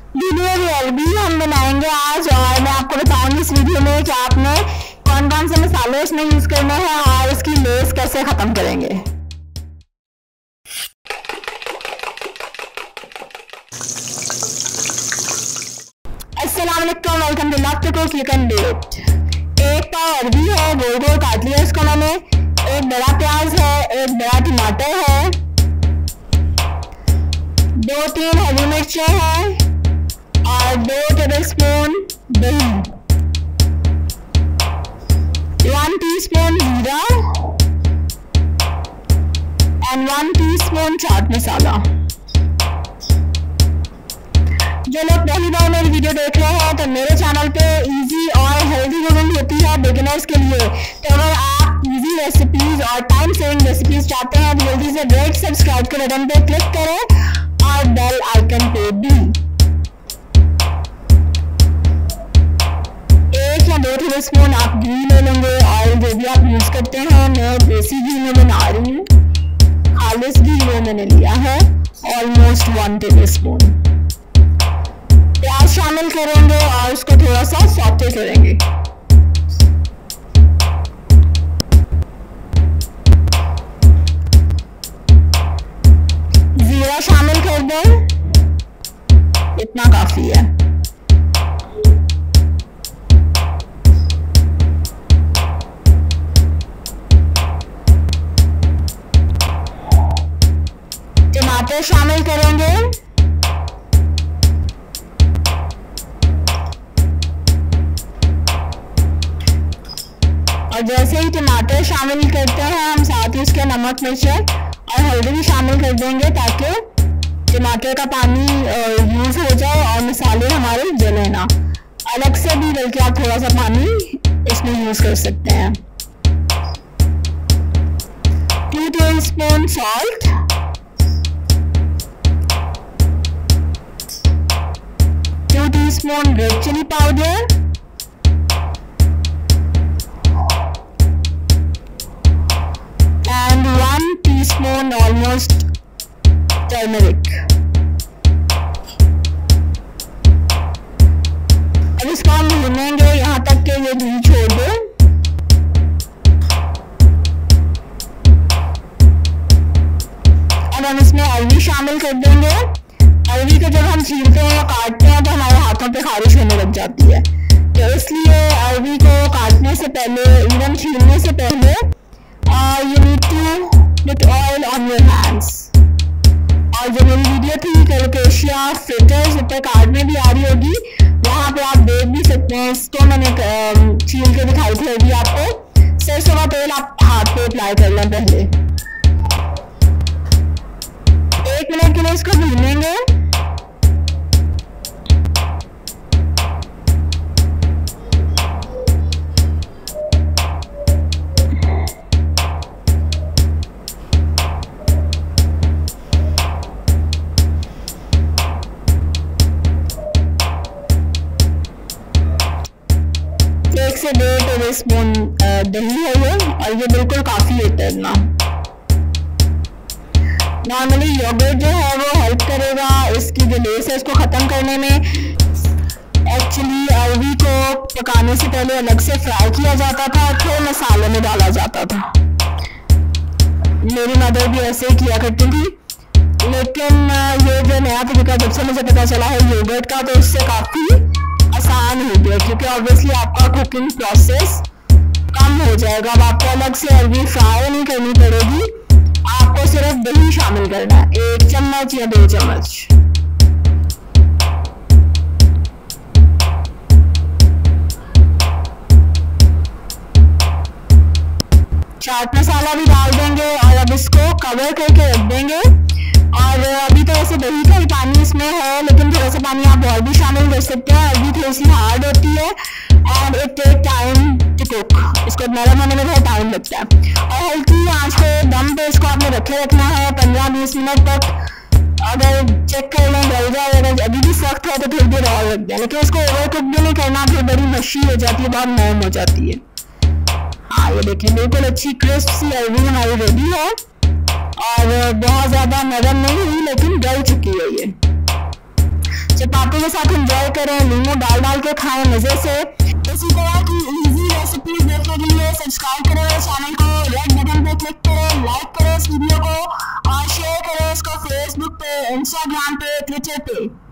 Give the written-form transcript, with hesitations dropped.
Video की अरबी हम बनाएंगे आज, और मैं आपको बताऊंगी इस वीडियो में कि आपने कौन कौन से मसाले इसमें यूज करने हैं और इसकी लेस कैसे खत्म करेंगे। अस्सलाम वालेकुम, welcome to love to cook you can do it. एक पाव अरबी है, गोल गोल काट लिया इसको मैंने। एक बड़ा प्याज है, एक बड़ा टमाटर है, 2-3 हरी मिर्चें हैं और 2 टेबलस्पून दही, 1 टीस्पून जीरा एंड 1 टीस्पून चाट मसाला। जो लोग पहली बार मेरी वीडियो देख रहे हैं तो मेरे चैनल पे इजी और हेल्दी कुकिंग होती है बिगिनर्स के लिए। तो अगर आप इजी रेसिपीज और टाइम सेविंग रेसिपीज चाहते हैं तो जल्दी से रेड सब्सक्राइब के बटन पे क्लिक करें और बेल आइकन पे भी। 1 या 2 टेबलस्पून आप घी ले लेंगे, ऑयल जो भी आप यूज करते हैं। मैं देसी घी में बना रही हूँ, खालिस घी में मैंने लिया है, ऑलमोस्ट 1 टेबलस्पून। प्याज शामिल करेंगे और उसको थोड़ा सा सौते करेंगे। जीरा शामिल कर दें, इतना काफी है। टमाटर शामिल करेंगे, और जैसे ही टमाटर शामिल करते हैं हम साथ ही उसके नमक मिर्च और हल्दी भी शामिल कर देंगे ताकि टमाटर का पानी यूज हो जाए और मसाले हमारे जले ना। अलग से भी बल्कि आप थोड़ा सा पानी इसमें यूज कर सकते हैं। 2 tablespoon salt, 2 teaspoon red chilli powder, and 1 teaspoon almost turmeric। अब इसको हम भूनेंगे यहाँ तक कि ये घी छोड़ दे। अब हम इसमें अरबी शामिल कर देंगे। अरबी को जब हम छीलते हैं या काटते हैं तो हमारे हाथों पे खारिश होने लग जाती है, तो इसलिए अरबी को काटने से पहले, इवन छीलने से पहले you need to put oil on your hands। और जो मेरी वीडियो थी कोलोकेशिया फ्रिटर्स ऊपर कार्ड में भी आ रही होगी, वहाँ पे आप देख भी सकते हैं। इसको मैंने छील के दिखाई थी अभी आपको। सरसों का तेल आप हाथ पे अप्लाई कर लें पहले। 1 मिनट के लिए इसको भूनेंगे। से 2 टेबलस्पून दही है ये, और ये बिल्कुल काफी होता है इतना। नॉर्मली योगर्ट जो है वो हेल्प करेगा इसकी जो लेस है इसको खत्म करने में। एक्चुअली अरबी को पकाने से पहले अलग से फ्राई किया जाता था, फिर मसाले में डाला जाता था। मेरी मदर भी ऐसे ही किया करती थी, लेकिन ये जो नया तरीका जब से मुझे पता चला है योगर्ट का, तो इससे काफी आसान हो गया, क्योंकि ऑब्वियसली आपका कुकिंग प्रोसेस कम हो जाएगा। अब आपको अलग से अरबी फ्राई नहीं करनी पड़ेगी, आपको सिर्फ दही शामिल करना है, 1 चम्मच या 2 चम्मच। चाट मसाला भी डाल देंगे और अब इसको कवर करके रख देंगे। और अभी तो ऐसे दही का ही पानी इसमें है, लेकिन थोड़ा सा पानी आप और भी शामिल कर सकते हैं। अरबी थोड़ी सी हार्ड होती है and it take time to cook, इसको नरम होने में बहुत टाइम लगता है। और हल्की आंच पे दम पे इसको आपने रखे रखना है 15-20 मिनट तक। अगर चेक कर लें गल जाए, अगर अभी भी सख्त है तो थोड़ी देर और रख दें, लेकिन इसको ओवर कुक भी नहीं करना, फिर बड़ी मच्छी हो जाती है, बहुत नरम हो जाती है। हाँ ये देखिए बिल्कुल अच्छी क्रिस्प सी अरबी हमारी रेडी है और बहुत ज्यादा नरम नहीं हुई लेकिन गल चुकी है ये। चपाती चाकू के साथ एंजॉय करें, नींबू डाल डाल के खाएं मजे से। इसी तरह की इजी रेसिपीज देखने के लिए सब्सक्राइब करें चैनल को, रेड बटन पे क्लिक करें, लाइक करें इस वीडियो को और शेयर करें इसको फेसबुक पे, इंस्टाग्राम पे, ट्विटर पे।